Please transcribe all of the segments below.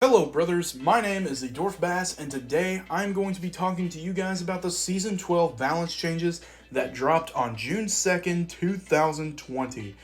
Hello brothers, my name is the Dwarf Bass, and today I'm going to be talking to you guys about the Season 12 balance changes that dropped on June 2nd, 2020.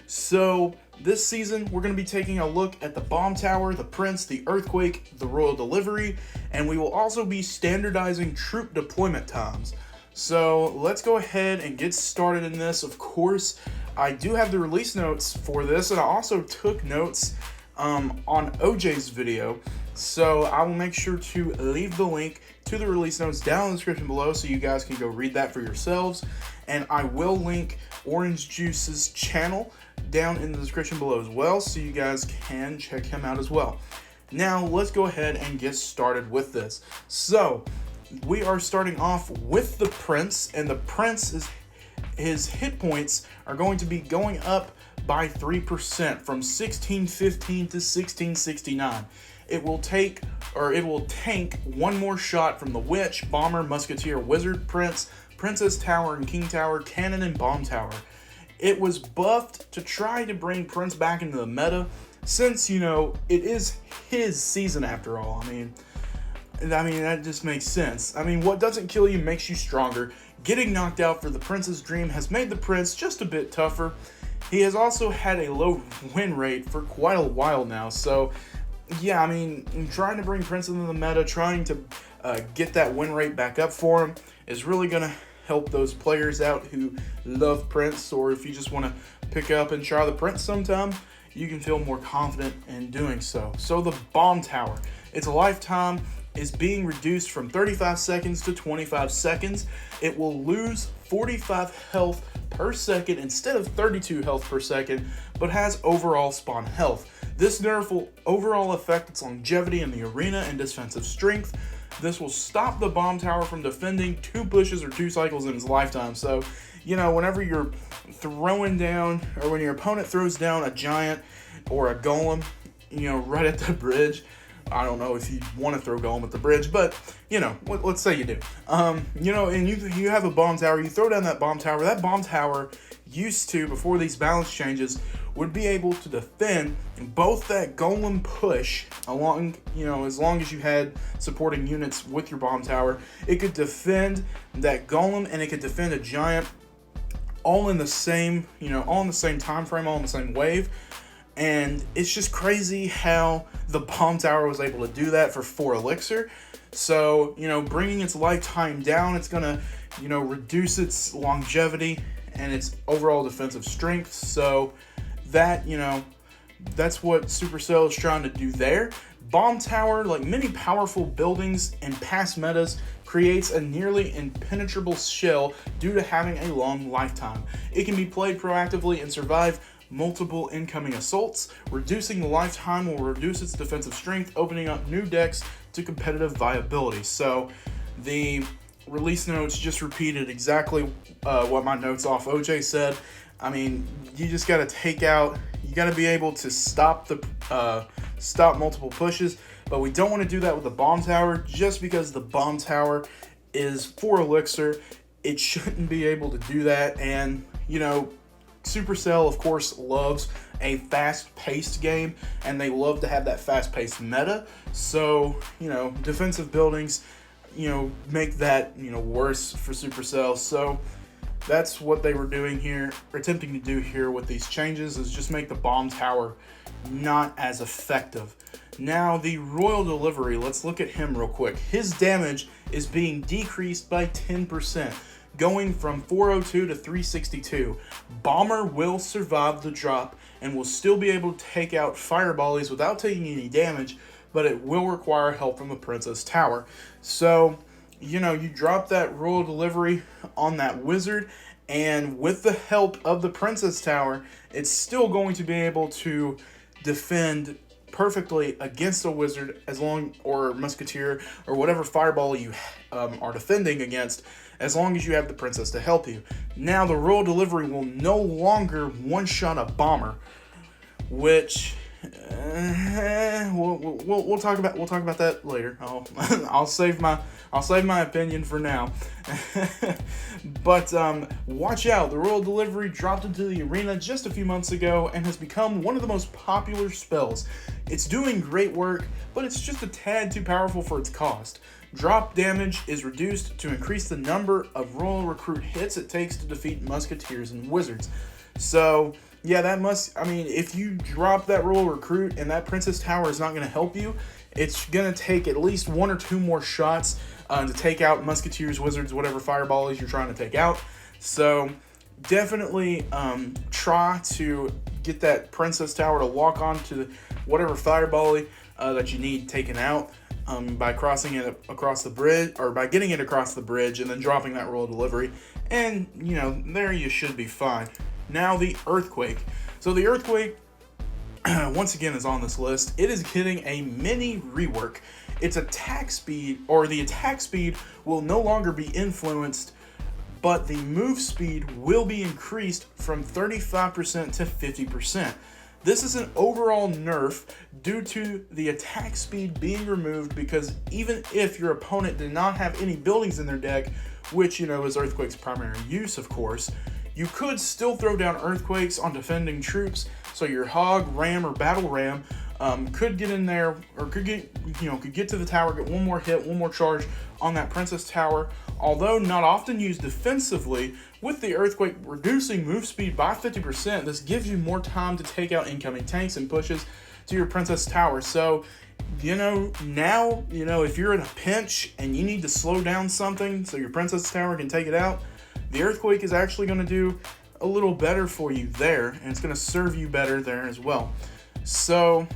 So, this season we're going to be taking a look at the Bomb Tower, the Prince, the Earthquake, the Royal Delivery, and we will also be standardizing troop deployment times. So, let's go ahead and get started in this. Of course, I do have the release notes for this, and I also took notes on OJ's video, so I will make sure to leave the link to the release notes down in the description below so you guys can go read that for yourselves, and I will link Orange Juice's channel down in the description below as well so you guys can check him out as well. Now let's go ahead and get started with this. So we are starting off with the Prince, and the Prince is his hit points are going to be going up by 3% from 1615 to 1669. It will tank one more shot from the Witch, Bomber, Musketeer, Wizard, Prince, Princess Tower and King Tower, Cannon, and Bomb Tower. It was buffed to try to bring Prince back into the meta since, it is his season after all. I mean, that just makes sense. What doesn't kill you makes you stronger. Getting knocked out for the Prince's Dream has made the Prince just a bit tougher. He has also had a low win rate for quite a while now, so yeah, trying to bring Prince into the meta, trying to get that win rate back up for him is really going to help those players out who love Prince, or if you just want to pick up and try the Prince sometime, you can feel more confident in doing so. So the Bomb Tower, its lifetime is being reduced from 35 seconds to 25 seconds. It will lose 45 health per second instead of 32 health per second, but has overall spawn health. This nerf will overall affect its longevity in the arena and defensive strength. This will stop the Bomb Tower from defending 2 pushes or 2 cycles in its lifetime. So, whenever you're throwing down, or when your opponent throws down a giant or a golem, right at the bridge, I don't know if you want to throw golem at the bridge, but, let's say you do. And you have a bomb tower, you throw down that bomb tower used to, before these balance changes, would be able to defend both that golem push along, as long as you had supporting units with your bomb tower. It could defend that golem, and it could defend a giant all in the same, all in the same time frame, all in the same wave. And it's just crazy how the Bomb Tower was able to do that for 4 elixir. So, bringing its lifetime down, it's going to, reduce its longevity and its overall defensive strength. So that, that's what Supercell is trying to do there. Bomb Tower, like many powerful buildings in past metas, creates a nearly impenetrable shell due to having a long lifetime. It can be played proactively and survive multiple incoming assaults. Reducing the lifetime will reduce its defensive strength, opening up new decks to competitive viability. So the release notes just repeated exactly what my notes off OJ said. You just got to be able to stop multiple pushes, but we don't want to do that with the Bomb Tower just because the Bomb Tower is 4 elixir. It shouldn't be able to do that, and Supercell, of course, loves a fast-paced game, and they love to have that fast-paced meta. So, defensive buildings, make that, worse for Supercell. So that's what they were doing here, or attempting to do here with these changes, is just make the Bomb Tower not as effective. Now, the Royal Delivery, let's look at him real quick. His damage is being decreased by 10%. Going from 402 to 362. Bomber will survive the drop and will still be able to take out fireballies without taking any damage, but it will require help from the Princess Tower. So, you drop that Royal Delivery on that Wizard, and with the help of the Princess Tower, it's still going to be able to defend perfectly against a Wizard or Musketeer, or whatever fireball you are defending against, as long as you have the Princess to help you. Now the Royal Delivery will no longer one-shot a Bomber, which we'll talk about that later. I'll save my opinion for now. But watch out! The Royal Delivery dropped into the arena just a few months ago and has become one of the most popular spells. It's doing great work, but it's just a tad too powerful for its cost. Drop damage is reduced to increase the number of Royal Recruit hits it takes to defeat Musketeers and Wizards. So, yeah, if you drop that Royal Recruit and that Princess Tower is not going to help you, it's going to take at least one or two more shots to take out Musketeers, Wizards, whatever fireballs you're trying to take out. So, definitely try to get that Princess Tower to lock on to whatever fireball that you need taken out by crossing it across the bridge, or by getting it across the bridge and then dropping that Royal Delivery. And, there you should be fine. Now the Earthquake. So the Earthquake, once again, is on this list. It is getting a mini rework. Its attack speed, or the attack speed, will no longer be influenced, but the move speed will be increased from 35% to 50%. This is an overall nerf due to the attack speed being removed, because even if your opponent did not have any buildings in their deck, which, is Earthquake's primary use, of course, you could still throw down Earthquakes on defending troops, so your Hog, Ram, or Battle Ram could get in there, or could get to the tower, get one more hit, one more charge on that Princess Tower. Although not often used defensively, with the Earthquake reducing move speed by 50%, this gives you more time to take out incoming tanks and pushes to your Princess Tower. So, now, if you're in a pinch and you need to slow down something so your Princess Tower can take it out, the Earthquake is actually going to do a little better for you there, and it's going to serve you better there as well. So,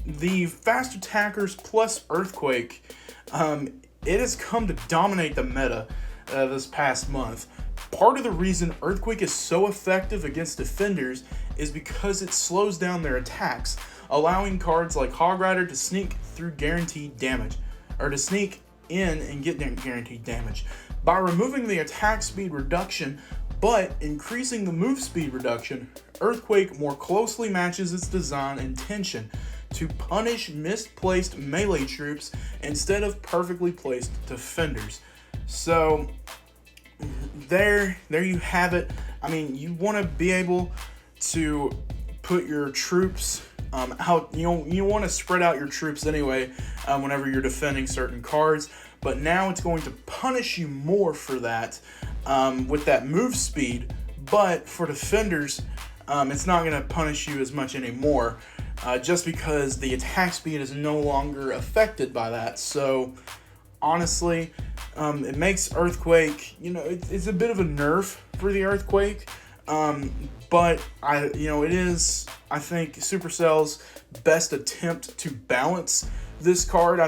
the Fast Attackers plus Earthquake, it has come to dominate the meta this past month. Part of the reason Earthquake is so effective against defenders is because it slows down their attacks, allowing cards like Hog Rider to sneak through guaranteed damage, or to sneak in and get guaranteed damage. By removing the attack speed reduction, but increasing the move speed reduction, Earthquake more closely matches its design intention to punish misplaced melee troops instead of perfectly placed defenders. So, there you have it. You want to be able to put your troops out. You want to spread out your troops anyway whenever you're defending certain cards. But now it's going to punish you more for that with that move speed. But for defenders, it's not going to punish you as much anymore, just because the attack speed is no longer affected by that. So honestly, it makes Earthquake, it's a bit of a nerf for the Earthquake. But it is, I think, Supercell's best attempt to balance this card.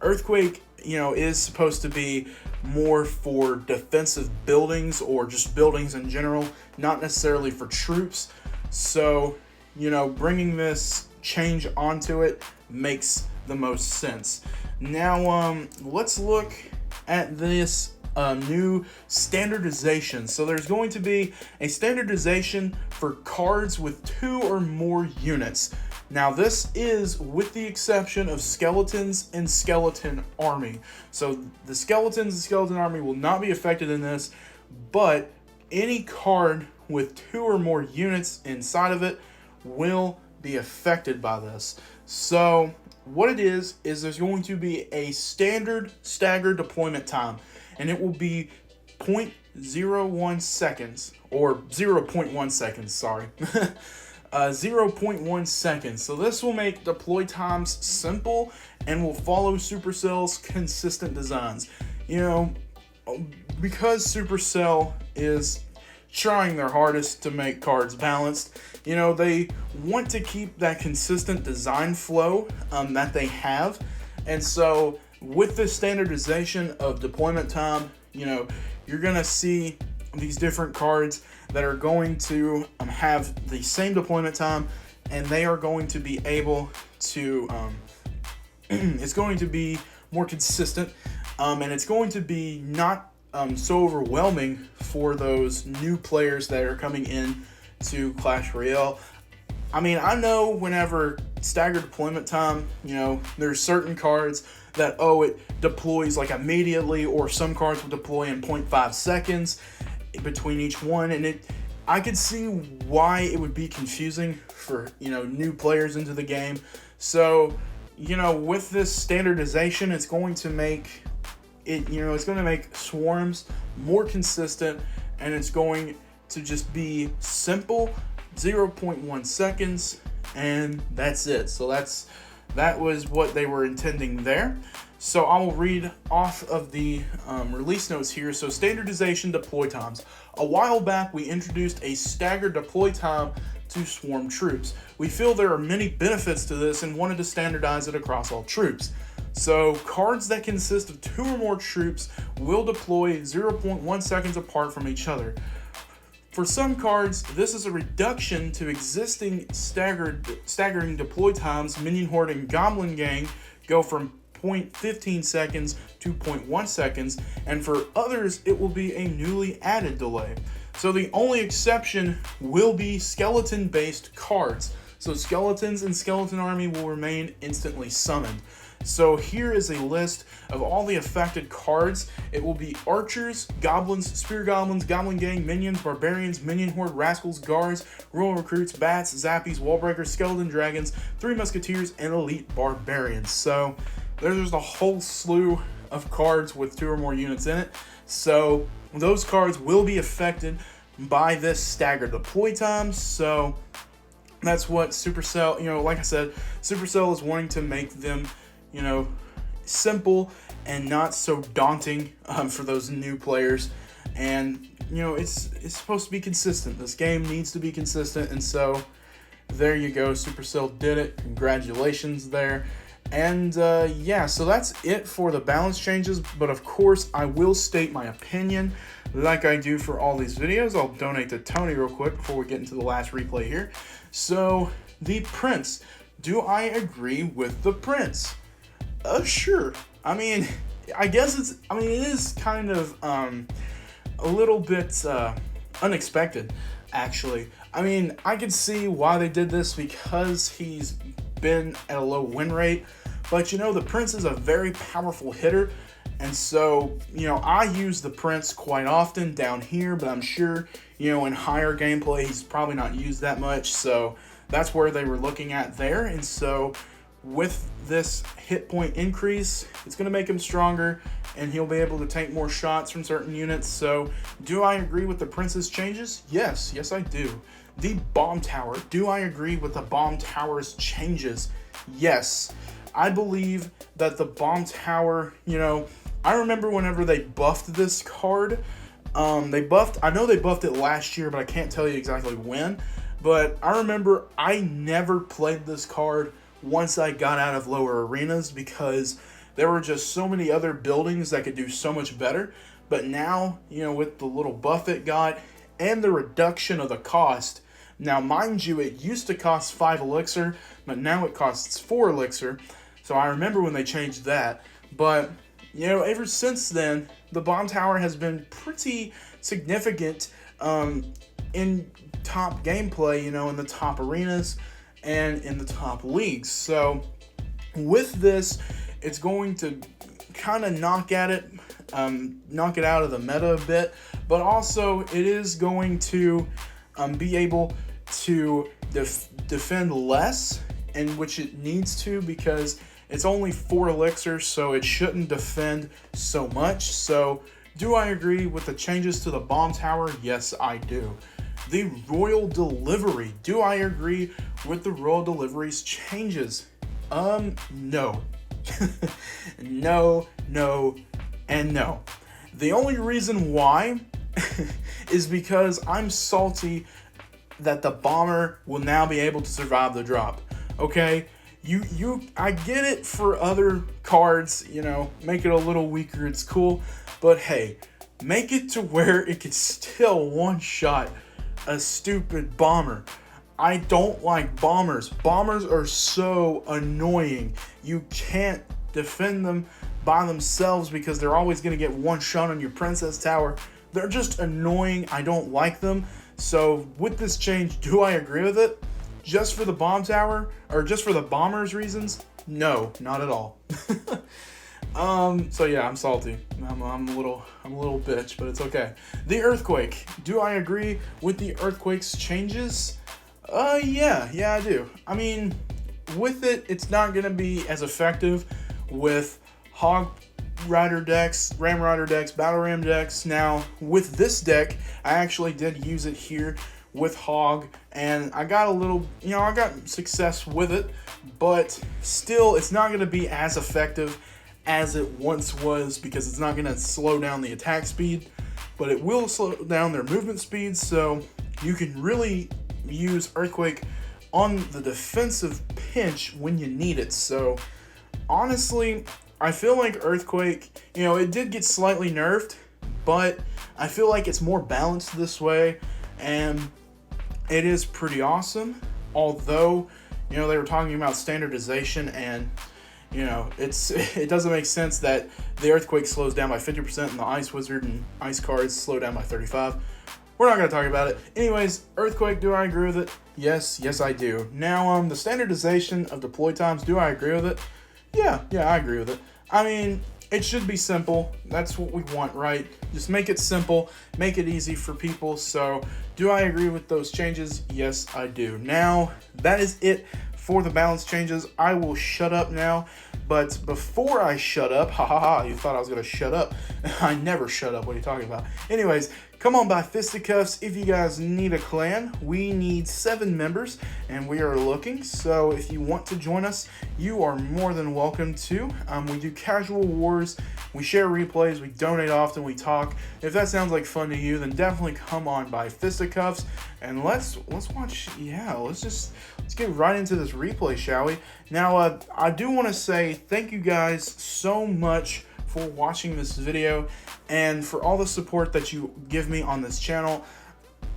Earthquake, is supposed to be more for defensive buildings or just buildings in general, not necessarily for troops. So, bringing this change onto it makes the most sense. Now, let's look at this new standardization. So there's going to be a standardization for cards with 2 or more units. Now this is with the exception of Skeletons and Skeleton Army. So the Skeletons and Skeleton Army will not be affected in this, but any card with 2 or more units inside of it will be affected by this. So what it is there's going to be a standard stagger deployment time, and it will be 0.01 seconds, or 0.1 seconds, sorry. 0.1 seconds. So this will make deploy times simple and will follow Supercell's consistent designs. Because Supercell is trying their hardest to make cards balanced, they want to keep that consistent design flow that they have. And so with this standardization of deployment time, you're going to see these different cards that are going to have the same deployment time, and they are going to be able to, it's going to be more consistent, and it's going to be not so overwhelming for those new players that are coming in to Clash Royale. I mean, I know whenever staggered deployment time, there's certain cards that, it deploys like immediately, or some cards will deploy in 0.5 seconds between each one. And I could see why it would be confusing for, new players into the game. So, with this standardization, it's going to make it's going to make swarms more consistent, and it's going to just be simple, 0.1 seconds, and that's it. So that was what they were intending there. So I will read off of the release notes here. So standardization deploy times. A while back, we introduced a staggered deploy time to swarm troops. We feel there are many benefits to this and wanted to standardize it across all troops. So cards that consist of 2 or more troops will deploy 0.1 seconds apart from each other. For some cards, this is a reduction to existing staggering deploy times. Minion Horde and Goblin Gang go from 0.15 seconds to 0.1 seconds, and for others, it will be a newly added delay. So the only exception will be skeleton-based cards. So skeletons and skeleton army will remain instantly summoned. So here is a list of all the affected cards. It will be archers, goblins, spear goblins, goblin gang, minions, barbarians, minion horde, rascals, guards, royal recruits, bats, zappies, wallbreakers, skeleton dragons, 3 musketeers, and elite barbarians. So there's just a whole slew of cards with 2 or more units in it. So those cards will be affected by this staggered deploy time. So that's what Supercell, like I said, Supercell is wanting to make them simple and not so daunting for those new players. And it's supposed to be consistent. This game needs to be consistent, and so there you go. Supercell did it. Congratulations there. And so that's it for the balance changes. But of course, I will state my opinion like I do for all these videos. I'll donate to Tony real quick before we get into the last replay here. So the Prince. Do I agree with the Prince? Sure. I mean, I guess it is kind of a little bit unexpected, actually. I mean, I could see why they did this because he's been at a low win rate, but the Prince is a very powerful hitter, and so I use the Prince quite often down here, but I'm sure in higher gameplay he's probably not used that much, so that's where they were looking at there. And so with this hit point increase, it's going to make him stronger, and he'll be able to take more shots from certain units. So do I agree with the Prince's changes? Yes, I do. The Bomb Tower. Do I agree with the Bomb Tower's changes? Yes. I believe that the Bomb Tower, I remember whenever they buffed this card, I know they buffed it last year, but I can't tell you exactly when. But I remember I never played this card once I got out of lower arenas because there were just so many other buildings that could do so much better. But now, with the little buff it got and the reduction of the cost, now mind you, it used to cost 5 elixir, but now it costs 4 elixir. So I remember when they changed that. But, ever since then, the Bomb Tower has been pretty significant in top gameplay, in the top arenas and in the top leagues. So with this, it's going to kind of knock it out of the meta a bit, but also it is going to be able to defend less, and which it needs to, because it's only 4 elixir, so it shouldn't defend so much. So do I agree with the changes to the Bomb Tower? Yes, I do. The Royal Delivery. Do I agree with the Royal Delivery's changes? No. No, and no. The only reason why is because I'm salty that the bomber will now be able to survive the drop. Okay? I get it for other cards, make it a little weaker, it's cool, but hey, make it to where it can still one-shot a stupid bomber. I don't like bombers. Bombers are so annoying. You can't defend them by themselves because they're always going to get one shot on your Princess Tower. They're just annoying. I don't like them. So with this change, do I agree with it? just for the bomb tower, or just for the bombers reasons, no, not at all. So yeah, I'm salty. I'm a little bitch, but it's okay. The earthquake. Do I agree with the earthquake's changes? Yeah, I do. I mean, with it, it's not gonna be as effective with Hog Rider decks, Ram Rider decks, Battle Ram decks. Now, with this deck, I actually did use it here with Hog, and I got a little, I got success with it, but still, it's not gonna be as effective as it once was, because it's not going to slow down the attack speed, but it will slow down their movement speed, so you can really use Earthquake on the defensive pinch when you need it. So honestly, I feel like Earthquake, it did get slightly nerfed, but I feel like it's more balanced this way, and it is pretty awesome. Although, they were talking about standardization, and it doesn't make sense that the Earthquake slows down by 50% and the Ice Wizard and Ice cards slow down by 35%. We're not going to talk about it. Anyways, Earthquake, do I agree with it? Yes, I do. Now, the standardization of deploy times, do I agree with it? Yeah, I agree with it. I mean, it should be simple. That's what we want, right? Just make it simple, make it easy for people. So, do I agree with those changes? Yes, I do. Now, that is it for the balance changes. I will shut up now, but before I shut up, you thought I was gonna shut up. I never shut up. What are you talking about? Anyways, come on by Fisticuffs if you guys need a clan. We need 7 members, and we are looking. So if you want to join us, you are more than welcome to. We do casual wars. We share replays. We donate often. We talk. If that sounds like fun to you, then definitely come on by Fisticuffs, and let's watch. Yeah, let's get right into this replay, shall we? Now, I do want to say thank you guys so much for watching this video and for all the support that you give me on this channel.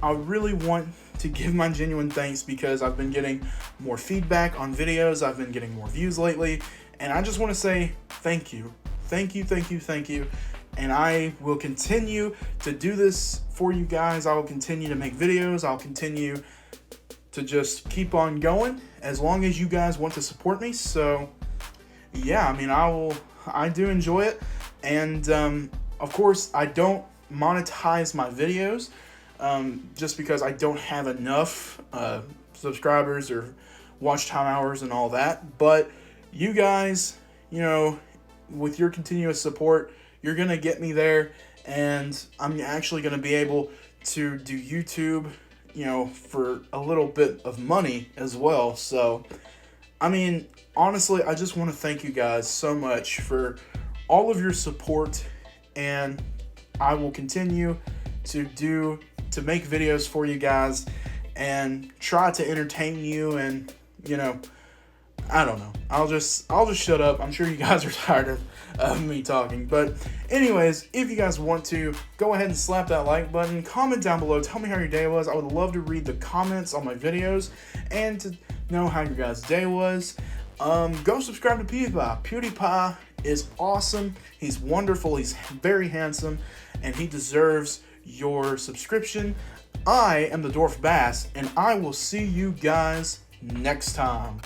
I really want to give my genuine thanks, because I've been getting more feedback on videos, I've been getting more views lately, and I just want to say thank you. Thank you. And I will continue to do this for you guys. I will continue to make videos. I'll continue to just keep on going as long as you guys want to support me. So yeah, I mean, I do enjoy it. And of course, I don't monetize my videos just because I don't have enough subscribers or watch time hours and all that. But you guys, with your continuous support, you're gonna get me there, and I'm actually gonna be able to do YouTube, for a little bit of money as well. So, I mean, honestly, I just want to thank you guys so much for all of your support, and I will continue to make videos for you guys and try to entertain you, and I don't know. I'll just shut up. I'm sure you guys are tired of me talking. But anyways, if you guys want to, go ahead and slap that like button. Comment down below. Tell me how your day was. I would love to read the comments on my videos and to know how your guys' day was. Go subscribe to PewDiePie. PewDiePie is awesome. He's wonderful. He's very handsome, and he deserves your subscription. I am the Dwarf Bass, and I will see you guys next time.